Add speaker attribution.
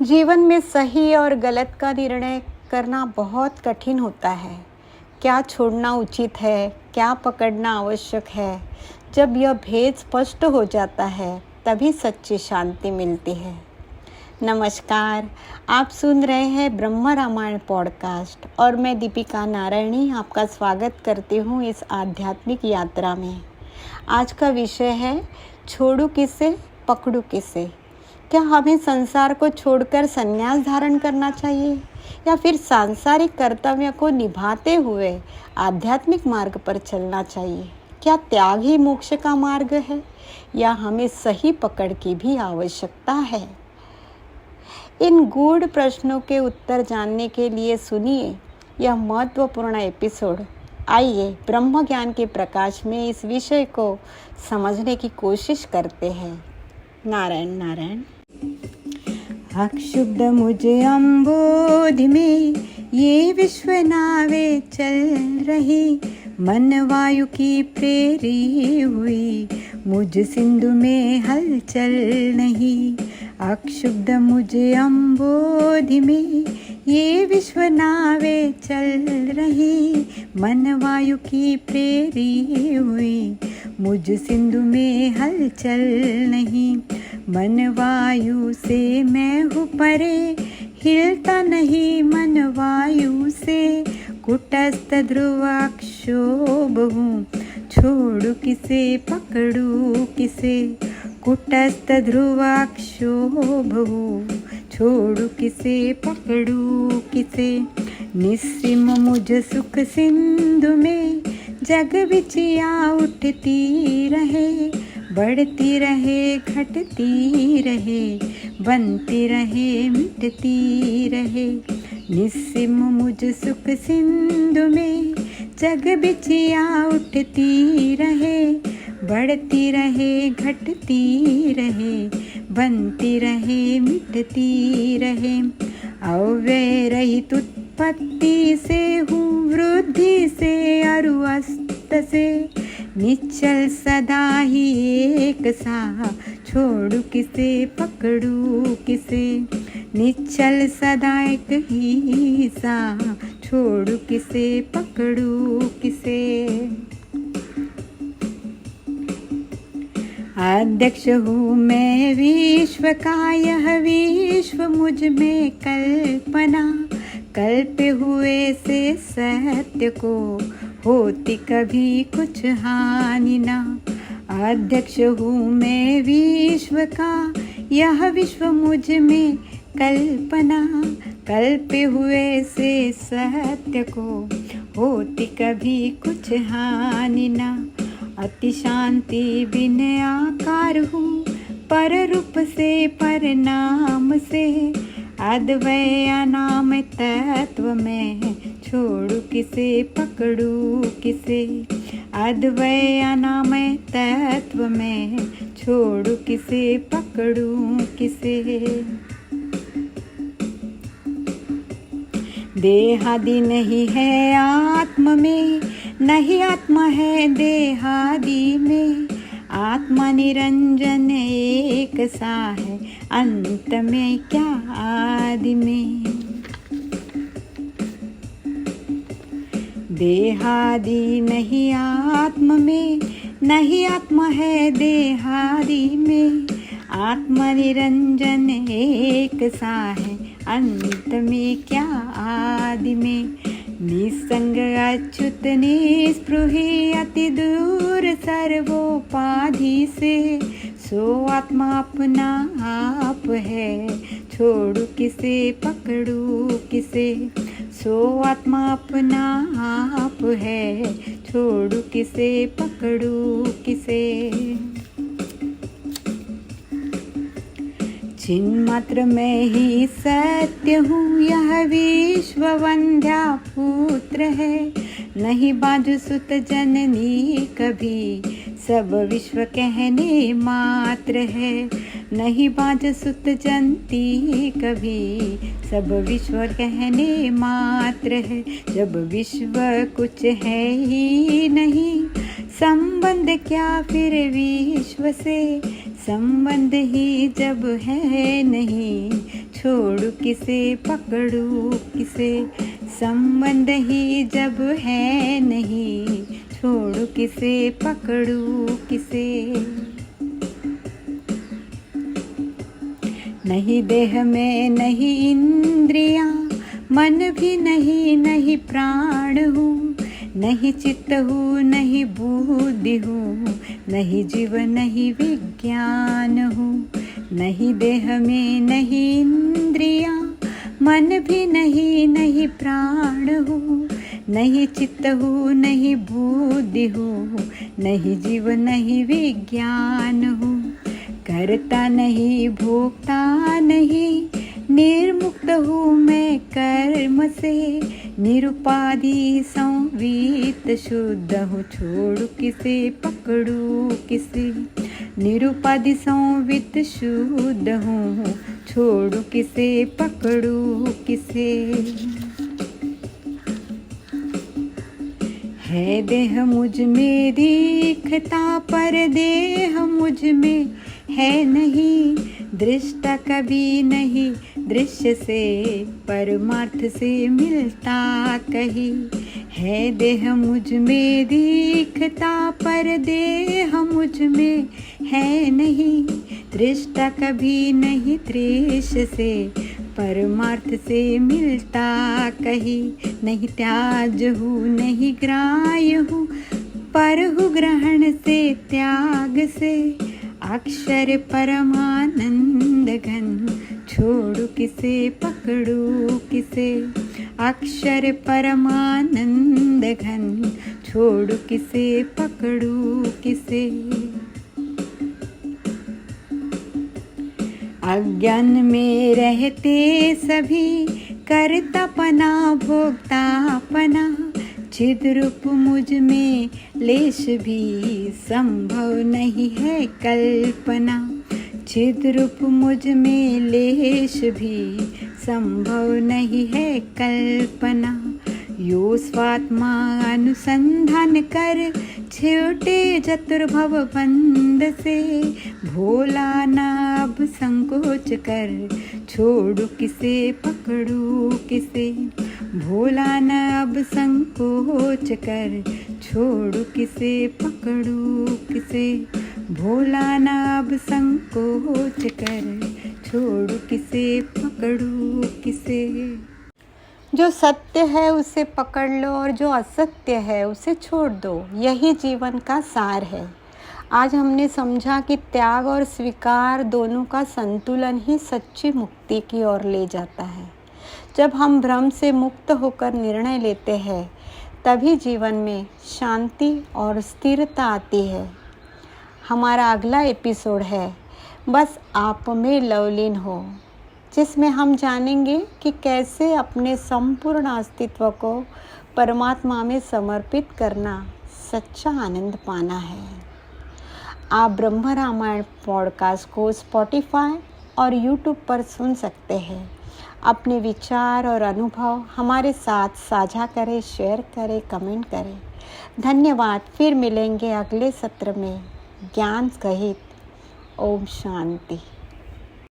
Speaker 1: जीवन में सही और गलत का निर्णय करना बहुत कठिन होता है। क्या छोड़ना उचित है, क्या पकड़ना आवश्यक है। जब यह भेद स्पष्ट हो जाता है तभी सच्ची शांति मिलती है। नमस्कार, आप सुन रहे हैं ब्रह्म रामायण पॉडकास्ट और मैं दीपिका नारायणी आपका स्वागत करती हूँ इस आध्यात्मिक यात्रा में। आज का विषय है छोड़ू किसे पकड़ू किसे। क्या हमें संसार को छोड़कर संन्यास धारण करना चाहिए या फिर सांसारिक कर्तव्य को निभाते हुए आध्यात्मिक मार्ग पर चलना चाहिए। क्या त्याग ही मोक्ष का मार्ग है या हमें सही पकड़ की भी आवश्यकता है। इन गूढ़ प्रश्नों के उत्तर जानने के लिए सुनिए यह महत्वपूर्ण एपिसोड। आइए ब्रह्म ज्ञान के प्रकाश में इस विषय को समझने की कोशिश करते हैं। नारायण नारायण। अक्षुब्ध मुझे अम्बोधि में ये विश्व नावे चल रही, मन वायु की प्रेरी हुई, मुझ सिंधु में हलचल नहीं। अक्षुब्ध मुझे अम्बोधि में ये विश्व नावे चल रही, मन वायु की प्रेरी हुई, मुझ सिंधु में हलचल नहीं। मन वायु से मैं हूँ परे, हिलता नहीं मन वायु से, कुटस्थ ध्रुवाक्षोभ हूँ, छोड़ू किसे पकड़ू किसे। कुटस्थ ध्रुवाक्षोभ हूँ, छोड़ू किसे पकड़ू किसे। निस्सीम मुझ सुख सिंधु में, जग बिचिया उठती रहे, बढ़ती रहे घटती रहे, बनती रहे मिटती रहे। निस्सीम मुझ सुख सिंधु में, जग बिचिया उठती रहे, बढ़ती रहे घटती रहे, बनती रहे मिटती रहे। अव्यय रहित उत्पत्ति से हूँ, वृद्धि से अरु अस्त से, निश्चल सदा ही एक सा, छोड़ू किसे पकड़ू किसे। निश्चल सदा एक ही सा, छोड़ू किसे पकड़ू किसे। अध्यक्ष हूँ मैं विश्व का, यह विश्व मुझ में कल्पना, कल्पे हुए से सत्य को होती कभी कुछ हानि ना। अध्यक्ष हूँ मैं विश्व का, यह विश्व मुझ में कल्पना, कल्पे हुए से सत्य को होती कभी कुछ हानि ना। अति शांति बिन आकार हूँ, पर रूप से पर नाम से, अद्वय अनाम तत्व में, छोड़ू किसे पकड़ू किसे। अद्वय अनाम तत्व में, छोड़ू किसे पकड़ू किसे। देहादि नहीं है आत्म में, नहीं आत्मा है देहादि में, आत्मा निरंजन एक सा है, अंत में क्या आदि में। देहादि नहीं आत्म में, नहीं आत्मा है देहादि में, आत्मा निरंजन एक सा है, अंत में क्या आदि में। निसंग अच्युत निस्पृही, अति दूर सर्वोपाधि से, सो आत्मा अपना आप है, छोड़ू किसे पकड़ू किसे। सो आत्मा अपना आप है, छोड़ू किसे पकड़ू किसे। चिन्मात्र में ही सत्य हूँ, यह विश्व वंध्या पुत्र है, नहीं बाजू सुत जननी कभी, सब विश्व कहने मात्र है। नहीं बाज सुत जनती कभी, सब विश्व कहने मात्र है। जब विश्व कुछ है ही नहीं, संबंध क्या फिर विश्व से, संबंध ही जब है नहीं, छोड़ किसे पकड़ूं किसे, संबंध ही जब है नहीं, छोड़ू किसे पकड़ूं किसे। नहीं देह में नहीं इंद्रियां, मन भी नहीं, नहीं प्राण हूँ, नहीं चित्त हूँ, नहीं बुद्धि हूँ, नहीं जीव नहीं विज्ञान हूँ। नहीं देह में नहीं इंद्रियां, मन भी नहीं, नहीं प्राण हूँ, नहीं चित्त हूँ, नहीं बुद्धि हूँ, नहीं जीव नहीं विज्ञान हूँ। करता नहीं भोगता नहीं, निर्मुक्त हूँ मैं कर्म से, निरुपाधि संवित शुद्ध हूँ, छोड़ू किसे पकड़ू किसे। निरुपाधि संवित शुद्ध हूँ, छोड़ू किसे पकड़ू किसे। है देह मुझ में दिखता, पर देह मुझ में है नहीं, दृष्टा कभी नहीं दृश्य से, परमार्थ से मिलता कहीं। है देह मुझ में दिखता, पर देह मुझ में है नहीं, दृष्टा कभी नहीं दृश्य से, परमार्थ से मिलता कहीं। नहीं त्याज हूँ नहीं ग्राह्य हूँ, पर हूँ ग्रहण से त्याग से, अक्षर परमानंद घन, छोड़ू किसे पकड़ू किसे। अक्षर परमानंद घन, छोड़ू किसे पकड़ू किसे। अज्ञान में रहते सभी, कर्तापना भोक्तापना, चिद रूप मुझ में लेश भी संभव नहीं है कल्पना। चिद रूप मुझ में लेश भी संभव नहीं है कल्पना। यो स्वात्मा अनुसंधान कर, छोटे चतुर्भव बंद से, भोला नाभ संकोच कर, छोड़ू किसे पकड़ू किसे। भोला नाभ संकोच कर, छोड़ू किसे पकड़ू किसे। भोला नाभ संकोच कर, छोड़ू किसे पकड़ू किसे। जो सत्य है उसे पकड़ लो और जो असत्य है उसे छोड़ दो, यही जीवन का सार है। आज हमने समझा कि त्याग और स्वीकार दोनों का संतुलन ही सच्ची मुक्ति की ओर ले जाता है। जब हम भ्रम से मुक्त होकर निर्णय लेते हैं, तभी जीवन में शांति और स्थिरता आती है। हमारा अगला एपिसोड है बस आप में लवलीन हो, जिसमें हम जानेंगे कि कैसे अपने संपूर्ण अस्तित्व को परमात्मा में समर्पित करना, सच्चा आनंद पाना है। आप ब्रह्म रामायण पॉडकास्ट को स्पॉटिफाई और यूट्यूब पर सुन सकते हैं। अपने विचार और अनुभव हमारे साथ साझा करें, शेयर करें, कमेंट करें। धन्यवाद। फिर मिलेंगे अगले सत्र में ज्ञान सहित। ओम शांति।